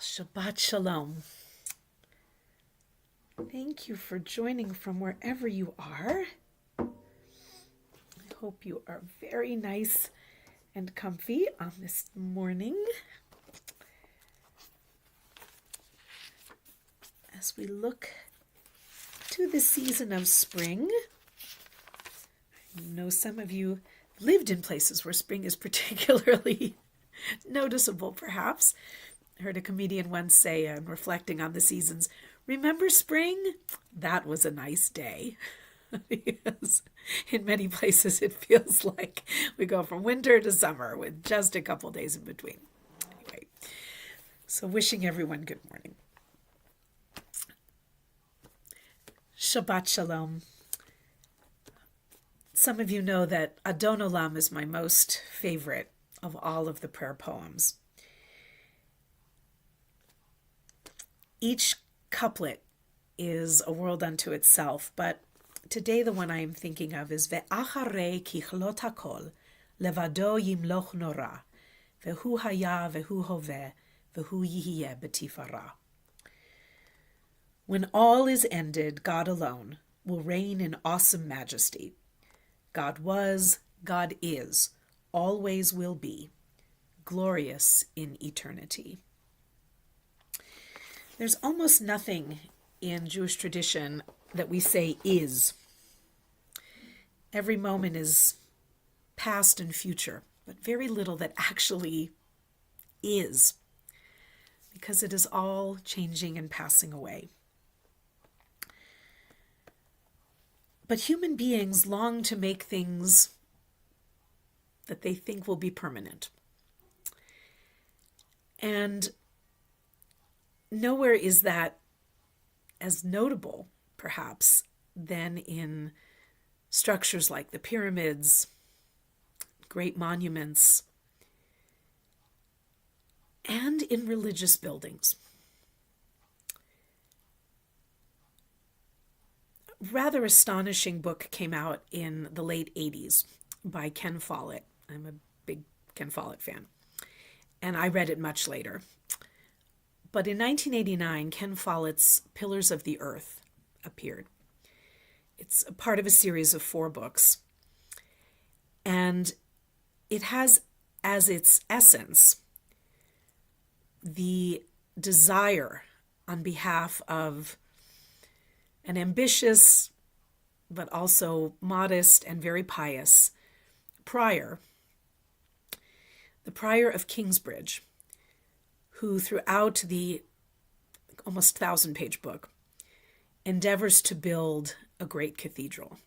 Shabbat Shalom. Thank you for joining from wherever you are. I hope you are very nice and comfy on this morning. As we look to the season of spring, I know some of you lived in places where spring is particularly noticeable, perhaps. I heard a comedian once say, reflecting on the seasons, "Remember spring? That was a nice day." Because in many places it feels like we go from winter to summer with just a couple days in between. Anyway, so wishing everyone good morning. Shabbat Shalom. Some of you know that Adon Olam is my most favorite of all of the prayer poems. Each couplet is a world unto itself, but today the one I am thinking of is Ve'acharei kichlot hakol levado yimloch nora vehu haya vehu hoveh vehu yihiyeh betifara. When all is ended, God alone will reign in awesome majesty. God was, God is, always will be, glorious in eternity. There's almost nothing in Jewish tradition that we say is. Every moment is past and future, but very little that actually is, because it is all changing and passing away. But human beings long to make things that they think will be permanent. And nowhere is that as notable, perhaps, than in structures like the pyramids, great monuments, and in religious buildings. Rather astonishing book came out in the late 80s by Ken Follett. I'm a big Ken Follett fan. And I read it much later. But in 1989, Ken Follett's Pillars of the Earth appeared. It's a part of a series of 4 books. And it has as its essence the desire on behalf of an ambitious, but also modest and very pious prior, the prior of Kingsbridge, who throughout the almost 1,000-page book endeavors to build a great cathedral.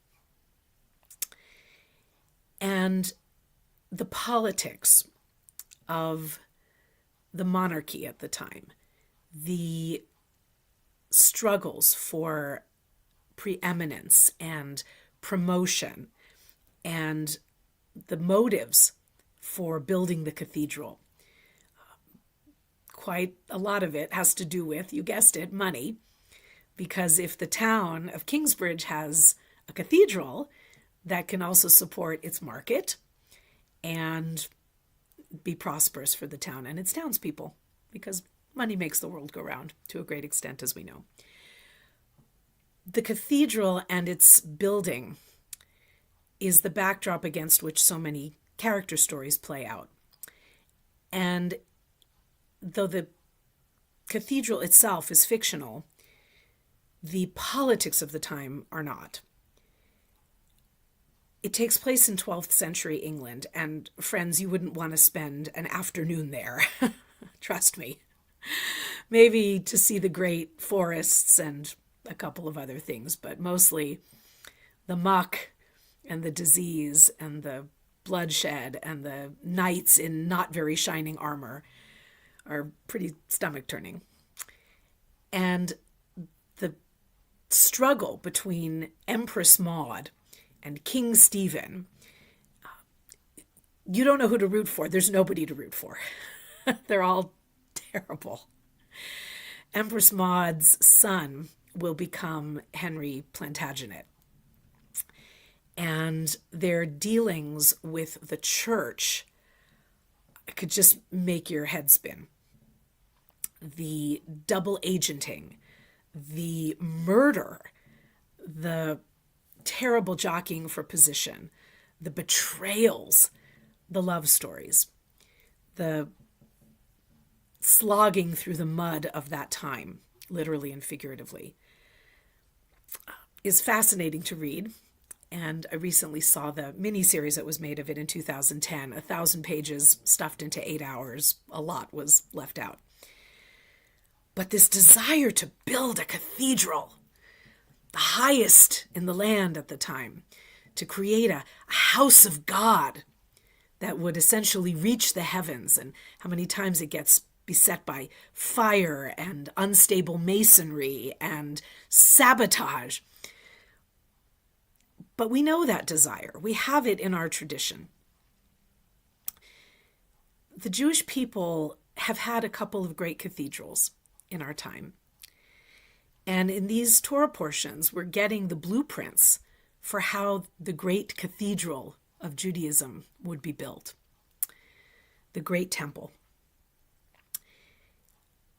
And the politics of the monarchy at the time, the struggles for preeminence and promotion, and the motives for building the cathedral. Quite a lot of it has to do with, you guessed it, money, because if the town of Kingsbridge has a cathedral, that can also support its market and be prosperous for the town and its townspeople, because money makes the world go round to a great extent, as we know. The cathedral and its building is the backdrop against which so many character stories play out. And though the cathedral itself is fictional, the politics of the time are not. It takes place in 12th century England, and friends, you wouldn't want to spend an afternoon there. Trust me. Maybe to see the great forests and a couple of other things, but mostly the muck and the disease and the bloodshed and the knights in not very shining armor are pretty stomach-turning. And the struggle between Empress Maud and King Stephen, you don't know who to root for. There's nobody to root for. They're all terrible. Empress Maud's son will become Henry Plantagenet. And their dealings with the church could just make your head spin. the double agenting, the murder, the terrible jockeying for position, the betrayals, the love stories, the slogging through the mud of that time, literally and figuratively, is fascinating to read. And I recently saw the miniseries that was made of it in 2010, 1,000 pages stuffed into 8 hours. A lot was left out. But this desire to build a cathedral, the highest in the land at the time, to create a house of God that would essentially reach the heavens, and how many times it gets beset by fire and unstable masonry and sabotage. But we know that desire. We have it in our tradition. The Jewish people have had a couple of great cathedrals in our time. And in these Torah portions, we're getting the blueprints for how the great cathedral of Judaism would be built, the great temple.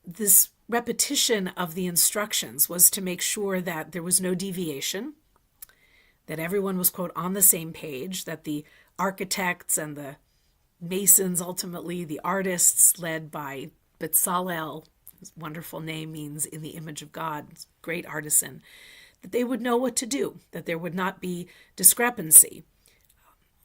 This repetition of the instructions was to make sure that there was no deviation, that everyone was, quote, on the same page, that the architects and the masons, ultimately the artists led by Bezalel, his wonderful name means in the image of God, great artisan, that they would know what to do, that there would not be discrepancy.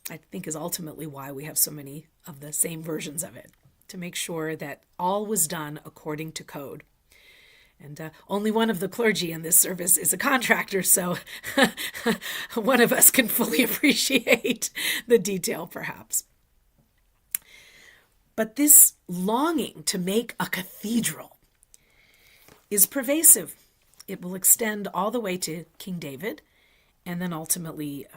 I think is ultimately why we have so many of the same versions of it, to make sure that all was done according to code. And only one of the clergy in this service is a contractor, so one of us can fully appreciate the detail, perhaps. But this longing to make a cathedral is pervasive. It will extend all the way to King David, and then ultimately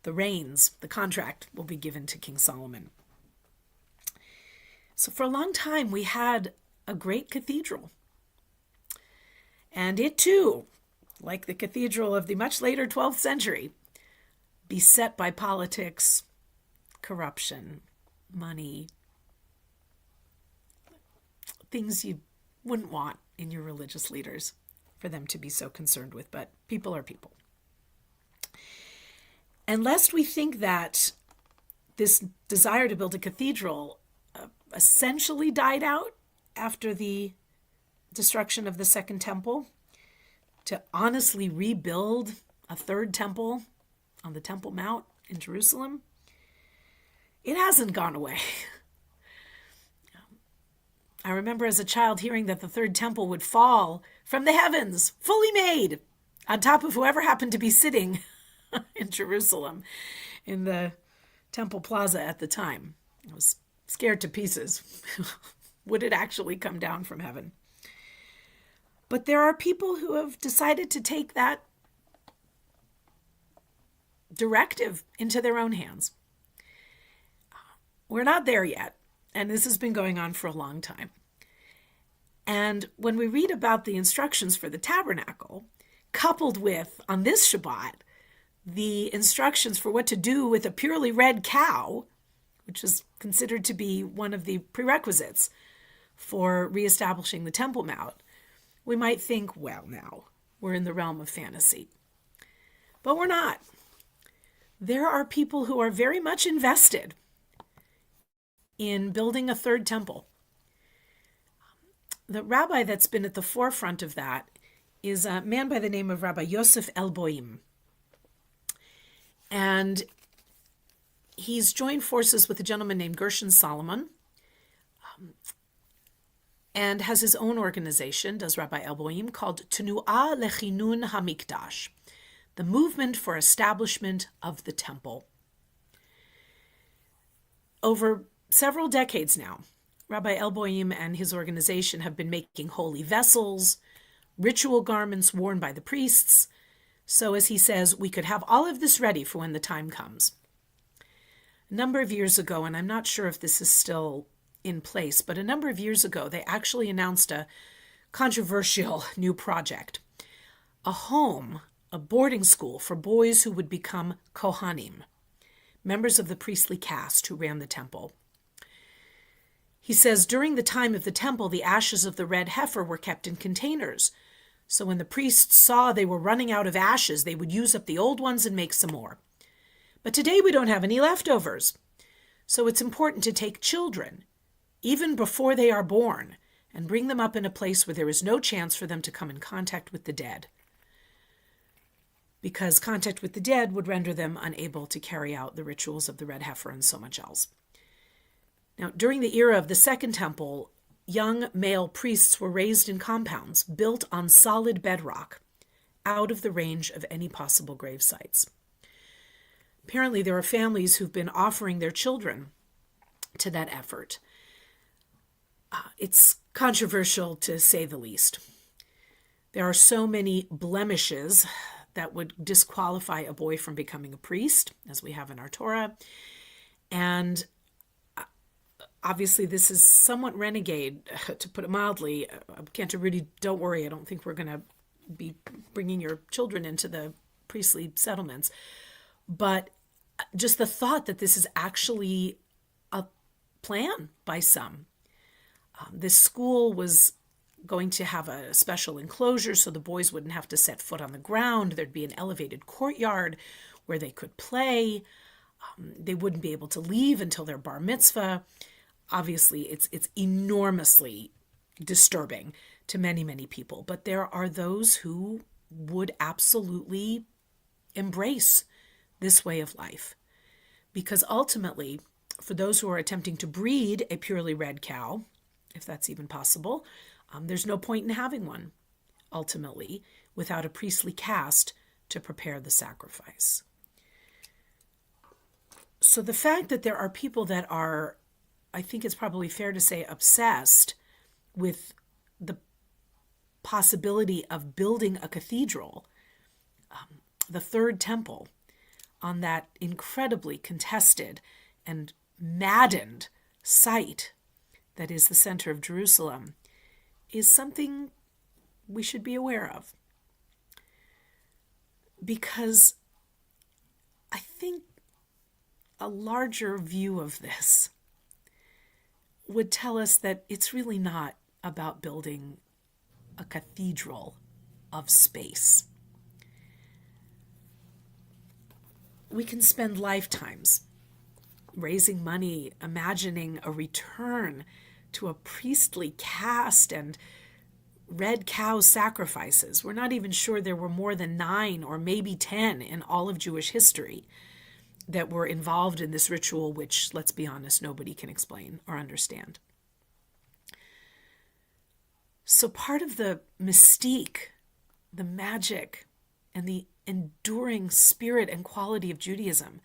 the reins, the contract, will be given to King Solomon. So for a long time, we had a great cathedral. And it too, like the cathedral of the much later 12th century, beset by politics, corruption, money, things you wouldn't want in your religious leaders for them to be so concerned with, but people are people. And lest we think that this desire to build a cathedral essentially died out after the destruction of the Second Temple, to honestly rebuild a third temple on the Temple Mount in Jerusalem, it hasn't gone away. I remember as a child hearing that the third temple would fall from the heavens, fully made, on top of whoever happened to be sitting in Jerusalem in the Temple Plaza at the time. I was scared to pieces. Would it actually come down from heaven? But there are people who have decided to take that directive into their own hands. We're not there yet, and this has been going on for a long time. And when we read about the instructions for the tabernacle, coupled with, on this Shabbat, the instructions for what to do with a purely red cow, which is considered to be one of the prerequisites for reestablishing the Temple Mount, we might think, well, now, we're in the realm of fantasy. But we're not. There are people who are very much invested in building a third temple. The rabbi that's been at the forefront of that is a man by the name of Rabbi Yosef Elboim. And he's joined forces with a gentleman named Gershon Solomon, and has his own organization, does Rabbi Elboim, called Tenuah Lechinun HaMikdash, the movement for establishment of the temple. Over several decades now, Rabbi Elboim and his organization have been making holy vessels, ritual garments worn by the priests, so as he says, we could have all of this ready for when the time comes. A number of years ago, and I'm not sure if this is still in place, but a number of years ago, they actually announced a controversial new project, a home, a boarding school for boys who would become Kohanim, members of the priestly caste who ran the temple. He says, during the time of the temple, the ashes of the red heifer were kept in containers. So when the priests saw they were running out of ashes, they would use up the old ones and make some more. But today we don't have any leftovers. So it's important to take children, even before they are born, and bring them up in a place where there is no chance for them to come in contact with the dead, because contact with the dead would render them unable to carry out the rituals of the red heifer and so much else. Now, during the era of the Second Temple, young male priests were raised in compounds built on solid bedrock, out of the range of any possible grave sites. Apparently, there are families who've been offering their children to that effort. It's controversial, to say the least. There are so many blemishes that would disqualify a boy from becoming a priest, as we have in our Torah. And obviously, this is somewhat renegade, to put it mildly. Canterbury, don't worry, I don't think we're going to be bringing your children into the priestly settlements. But just the thought that this is actually a plan by some. This school was going to have a special enclosure so the boys wouldn't have to set foot on the ground. There'd be an elevated courtyard where they could play. They wouldn't be able to leave until their bar mitzvah. Obviously, it's enormously disturbing to many, many people. But there are those who would absolutely embrace this way of life. Because ultimately, for those who are attempting to breed a purely red cow, if that's even possible, there's no point in having one, ultimately, without a priestly caste to prepare the sacrifice. So the fact that there are people that are, I think it's probably fair to say, obsessed with the possibility of building a cathedral, the third temple, on that incredibly contested and maddened site that is the center of Jerusalem, is something we should be aware of. Because I think a larger view of this would tell us that it's really not about building a cathedral of space. We can spend lifetimes raising money, imagining a return to a priestly caste and red cow sacrifices. We're not even sure there were more than 9 or maybe 10 in all of Jewish history that were involved in this ritual, which, let's be honest, nobody can explain or understand. So part of the mystique, the magic, and the enduring spirit and quality of Judaism,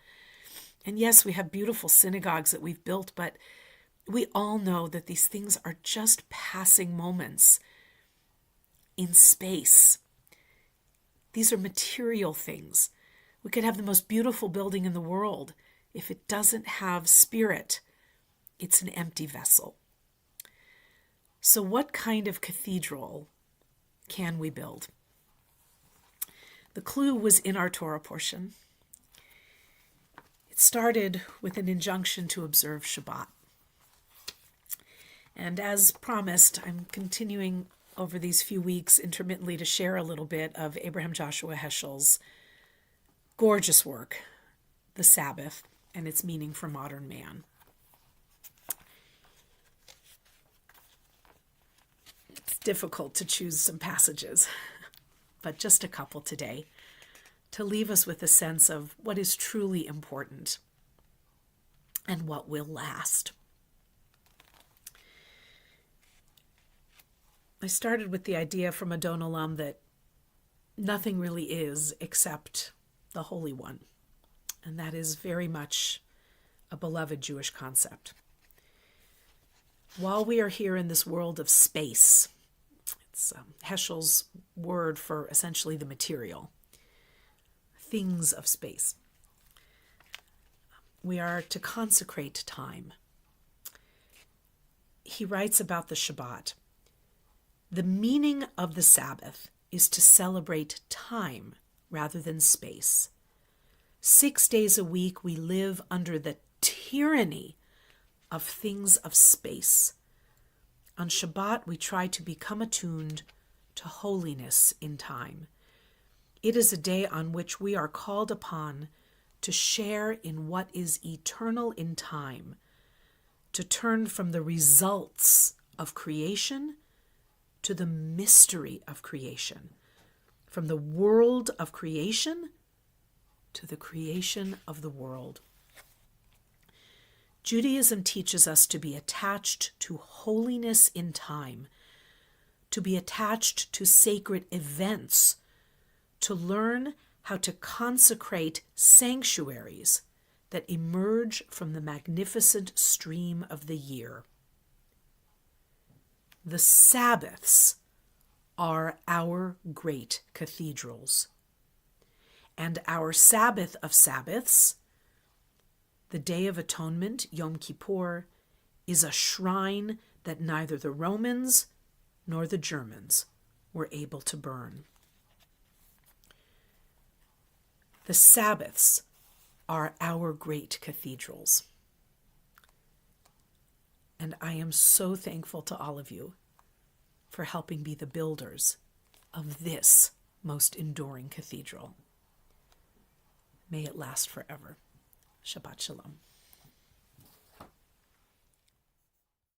and yes, we have beautiful synagogues that we've built, but we all know that these things are just passing moments in space. These are material things. We could have the most beautiful building in the world. If it doesn't have spirit, it's an empty vessel. So what kind of cathedral can we build? The clue was in our Torah portion. It started with an injunction to observe Shabbat. And as promised, I'm continuing over these few weeks intermittently to share a little bit of Abraham Joshua Heschel's gorgeous work, The Sabbath and Its Meaning for Modern Man. It's difficult to choose some passages, but just a couple today to leave us with a sense of what is truly important and what will last. I started with the idea from Adon Olam that nothing really is except the Holy One. And that is very much a beloved Jewish concept. While we are here in this world of space, it's Heschel's word for essentially the material, things of space, we are to consecrate time. He writes about the Shabbat. The meaning of the Sabbath is to celebrate time rather than space. 6 days a week we live under the tyranny of things of space. On Shabbat, we try to become attuned to holiness in time. It is a day on which we are called upon to share in what is eternal in time, to turn from the results of creation to the mystery of creation, from the world of creation to the creation of the world. Judaism teaches us to be attached to holiness in time, to be attached to sacred events, to learn how to consecrate sanctuaries that emerge from the magnificent stream of the year. The Sabbaths are our great cathedrals. And our Sabbath of Sabbaths, the Day of Atonement, Yom Kippur, is a shrine that neither the Romans nor the Germans were able to burn. The Sabbaths are our great cathedrals. And I am so thankful to all of you for helping be the builders of this most enduring cathedral. May it last forever. Shabbat Shalom.